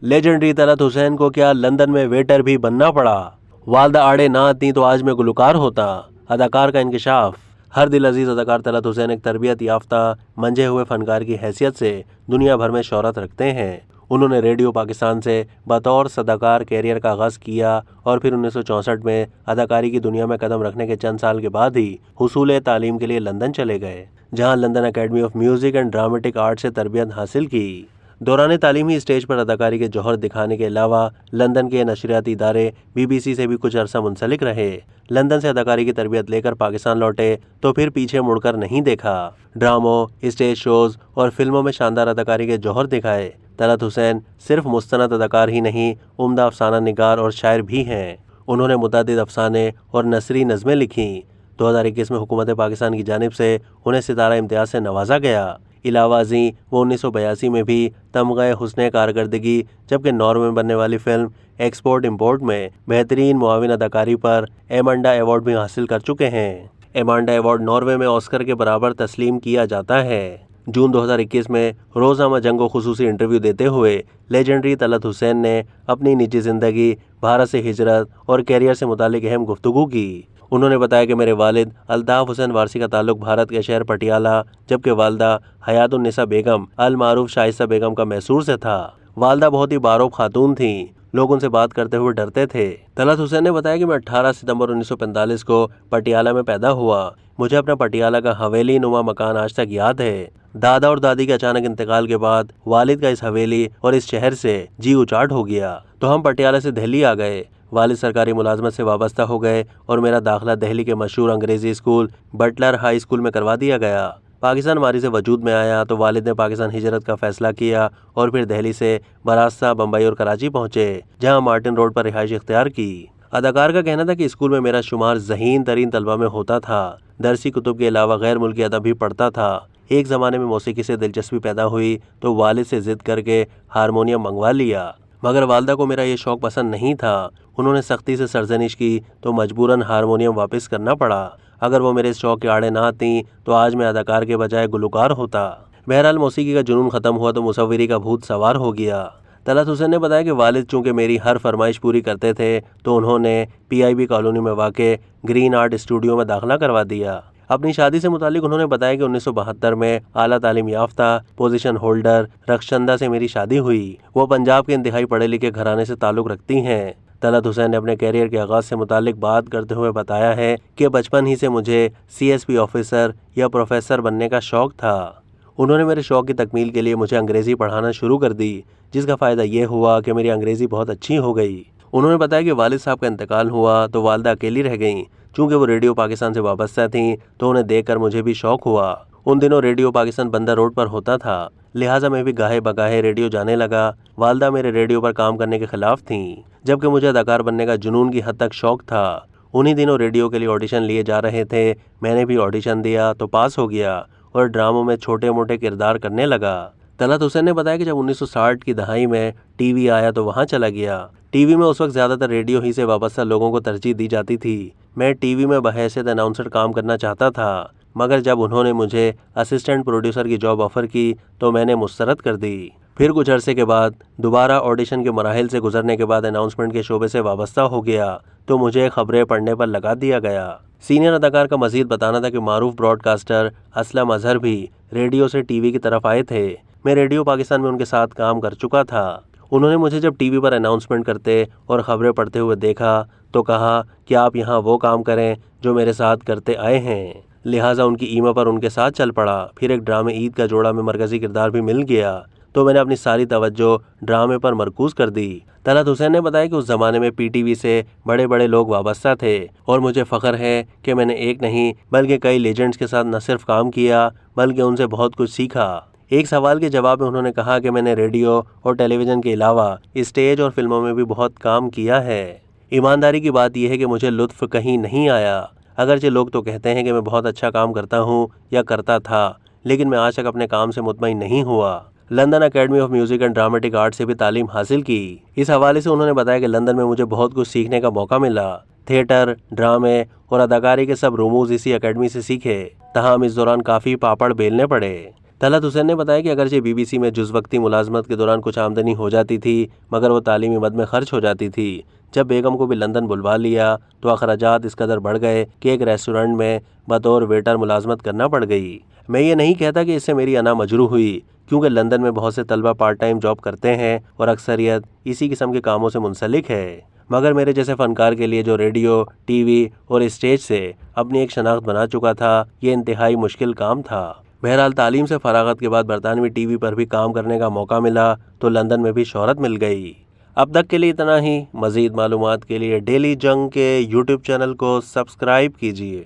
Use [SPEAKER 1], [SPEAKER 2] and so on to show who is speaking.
[SPEAKER 1] Legendary Talat Hussain को क्या London में वेटर भी बनना पड़ा? वालदा आड़े ना आती तो आज मैं गुलकार होता। अदाकार का इंकशाफ। हर दिल अजीज अदाकार तलत हुसैन एक तरबियत याफ्ता मंझे हुए फनकार की हैसियत से दुनिया भर में शोहरत रखते हैं। उन्होंने रेडियो पाकिस्तान से बतौर सदाकार कैरियर का आगाज़ किया और फिर 1964 में अदाकारी की दुनिया में कदम रखने के चंद साल के बाद ही हुसूल तालीम के लिए लंदन चले गए, जहां London academy of music and dramatic art से तरबियत हासिल की। दौरान तालीम ही स्टेज पर अदाकारी के जौहर दिखाने के अलावा लंदन के नशरियाती इदारे BBC से भी कुछ अरसा मुंसलिक रहे। लंदन से अदाकारी की तरबियत लेकर पाकिस्तान लौटे तो फिर पीछे मुड़कर नहीं देखा। ड्रामों, स्टेज शोज और फिल्मों में शानदार अदाकारी के जौहर दिखाए। तलत हुसैन सिर्फ मुस्तनद अदाकार ही नहीं, उम्दा अफसाना निगार और शायर भी हैं। उन्होंने मुतअद्दिद अफसाने और नसरी नज़में लिखीं। 2021 में हुकूमत पाकिस्तान की जानिब से उन्हें सितारा इम्तियाज़ से नवाजा गया। इलावाजी वो 1982 में भी तमग़े हुस्ने कारकर्दगी, जबकि नॉर्वे में बनने वाली फिल्म एक्सपोर्ट इम्पोर्ट में बेहतरीन मुआविन अदाकारी पर एमांडा अवार्ड भी हासिल कर चुके हैं। एमांडा अवार्ड नॉर्वे में ऑस्कर के बराबर तस्लीम किया जाता है। जून 2021 में रोज़नामा जंग को खुसूसी इंटरव्यू देते हुए लेजेंडरी तलत हुसैन ने अपनी निजी ज़िंदगी, भारत से हिजरत और कैरियर से मुतालिक अहम गुफ्तगू की। उन्होंने बताया कि मेरे वालिद अल्ताफ़ हुसैन वारसी का ताल्लुक भारत के शहर पटियाला, जबकि वालदा हयातुन्निसा बेगम अल मारूफ शाइस्ता बेगम का मैसूर से था। वालदा बहुत ही बारोब खातून थीं, लोग उनसे बात करते हुए डरते थे। तलत हुसैन ने बताया कि मैं 18 सितंबर 1945 को पटियाला में पैदा हुआ। मुझे अपना पटियाला का हवेली नुमा मकान आज तक याद है। दादा और दादी के अचानक इंतकाल के बाद वालिद का इस हवेली और इस शहर से जी उचाट हो गया, तो हम पटियाला से दिल्ली आ गए। वालिद सरकारी मुलाजमत से वाबस्ता हो गए और मेरा दाखिला दिल्ली के मशहूर अंग्रेजी स्कूल बटलर हाई स्कूल में करवा दिया गया। पाकिस्तान मारी से वजूद में आया तो वालिद ने पाकिस्तान हिजरत का फैसला किया और फिर दिल्ली से बरास्ता, बम्बई और कराची पहुंचे, जहां मार्टिन रोड पर रिहाइश इख्तियार की। अदाकार का कहना था कि स्कूल में मेरा शुमार ज़हीन तरीन तलबा में होता था। दरसी कुतुब के अलावा गैर मुल्की अदब भी पढ़ता था। एक ज़माने में मौसीकी से दिलचस्पी पैदा हुई तो वालिद से ज़िद करके हारमोनियम मंगवा लिया, मगर वालदा को मेरा ये शौक़ पसंद नहीं था। उन्होंने सख्ती से सरजनिश की तो मजबूरन हारमोनियम वापस करना पड़ा। अगर वो मेरे इस शौक़ के आड़े ना आती तो आज मैं अदाकार के बजाय गुलकार होता। बहरहाल मौसीकी का जुनून ख़त्म हुआ तो मुसव्विरी का भूत सवार हो गया। तलत हुसैन ने बताया कि वालिद चूँकि मेरी हर फरमाइश पूरी करते थे तो उन्होंने PIB कॉलोनी में वाक़े ग्रीन आर्ट स्टूडियो में दाखिला करवा दिया। अपनी शादी से मुतालिक उन्होंने बताया कि 1972 में आला तालीम याफ्ता पोजीशन होल्डर रक्षंदा से मेरी शादी हुई। वो पंजाब के इंतहाई पढ़े लिखे घराने से ताल्लुक़ रखती हैं। तलत हुसैन ने अपने कैरियर के आगाज़ से मुतालिक बात करते हुए बताया है कि बचपन ही से मुझे CSP ऑफिसर या प्रोफेसर बनने का शौक़ था। उन्होंने मेरे शौक़ की तकमील के लिए मुझे अंग्रेज़ी पढ़ाना शुरू कर दी, जिसका फ़ायदा ये हुआ कि मेरी अंग्रेज़ी बहुत अच्छी हो गई। उन्होंने बताया कि वालिद साहब का इंतकाल हुआ तो वालदा अकेली रह गईं। चूँकि वो रेडियो पाकिस्तान से वाबस्ता थीं तो उन्हें देखकर मुझे भी शौक़ हुआ। उन दिनों रेडियो पाकिस्तान बंदर रोड पर होता था, लिहाजा मैं भी गाहे बगाहे रेडियो जाने लगा। वालदा मेरे रेडियो पर काम करने के खिलाफ थीं, जबकि मुझे अदाकार बनने का जुनून की हद तक शौक़ था। उन्हीं दिनों रेडियो के लिए ऑडिशन लिए जा रहे थे। मैंने भी ऑडिशन दिया तो पास हो गया और ड्रामों में छोटे मोटे किरदार करने लगा। तलत हुसैन ने बताया कि जब 1960 की दहाई में TV आया तो वहाँ चला गया। TV में उस वक्त ज़्यादातर रेडियो ही से वाबस्ता लोगों को तरजीह दी जाती थी। मैं TV में बहैसियत अनाउंसर काम करना चाहता था, मगर जब उन्होंने मुझे असिस्टेंट प्रोड्यूसर की जॉब ऑफ़र की तो मैंने मुस्तरद कर दी। फिर कुछ अरसे के बाद दोबारा ऑडिशन के मराहिल से गुजरने के बाद अनाउंसमेंट के शोबे से वाबस्ता हो गया तो मुझे खबरें पढ़ने पर लगा दिया गया। सीनियर अदाकार का मज़ीद बताना था कि मारूफ ब्रॉडकास्टर असलम अजहर भी रेडियो से TV की तरफ आए थे। मैं रेडियो पाकिस्तान में उनके साथ काम कर चुका था। उन्होंने मुझे जब TV पर अनाउंसमेंट करते और ख़बरें पढ़ते हुए देखा तो कहा कि आप यहाँ वो काम करें जो मेरे साथ करते आए हैं। लिहाजा उनकी ईमा पर उनके साथ चल पड़ा। फिर एक ड्रामे ईद का जोड़ा में मरकज़ी किरदार भी मिल गया तो मैंने अपनी सारी तवज्जो ड्रामे पर मरकूज़ कर दी। तलत हुसैन ने बताया कि उस ज़माने में PTV से बड़े बड़े लोग वाबस्ता थे और मुझे फ़ख्र है कि मैंने एक नहीं बल्कि कई लेजेंड्स के साथ न सिर्फ काम किया बल्कि उनसे बहुत कुछ सीखा। एक सवाल के जवाब में उन्होंने कहा कि मैंने रेडियो और टेलीविज़न के अलावा स्टेज और फिल्मों में भी बहुत काम किया है। ईमानदारी की बात यह है कि मुझे लुत्फ़ कहीं नहीं आया। अगरचे लोग तो कहते हैं कि मैं बहुत अच्छा काम करता हूँ या करता था, लेकिन मैं आज तक अपने काम से मुतमईन नहीं हुआ। London academy of music and dramatic art से भी तालीम हासिल की। इस हवाले से उन्होंने बताया कि लंदन में मुझे बहुत कुछ सीखने का मौका मिला। थिएटर, ड्रामे और अदाकारी के सब रूमूज़ इसी एकेडमी से सीखे, तहां इस दौरान काफ़ी पापड़ बेलने पड़े। طلعت حسین نے بتایا کہ اگرچہ BBC میں جز وقتی ملازمت کے دوران کچھ آمدنی ہو جاتی تھی مگر وہ تعلیمی مد میں خرچ ہو جاتی تھی۔ جب بیگم کو بھی لندن بلوا لیا تو اخراجات اس قدر بڑھ گئے کہ ایک ریسٹورنٹ میں بطور ویٹر ملازمت کرنا پڑ گئی۔ میں یہ نہیں کہتا کہ اس سے میری انا مجروح ہوئی، کیونکہ لندن میں بہت سے طلبہ پارٹ ٹائم جاب کرتے ہیں اور اکثریت اسی قسم کے کاموں سے منسلک ہے، مگر میرے جیسے فنکار کے لیے جو ریڈیو، ٹی وی اور اسٹیج سے اپنی ایک شناخت بنا چکا تھا، یہ انتہائی مشکل کام تھا۔ بہرحال تعلیم سے فراغت کے بعد برطانوی ٹی وی پر بھی کام کرنے کا موقع ملا تو لندن میں بھی شہرت مل گئی۔ اب تک کے لیے اتنا ہی۔ مزید معلومات کے لیے ڈیلی جنگ کے YouTube چینل کو سبسکرائب کیجیے۔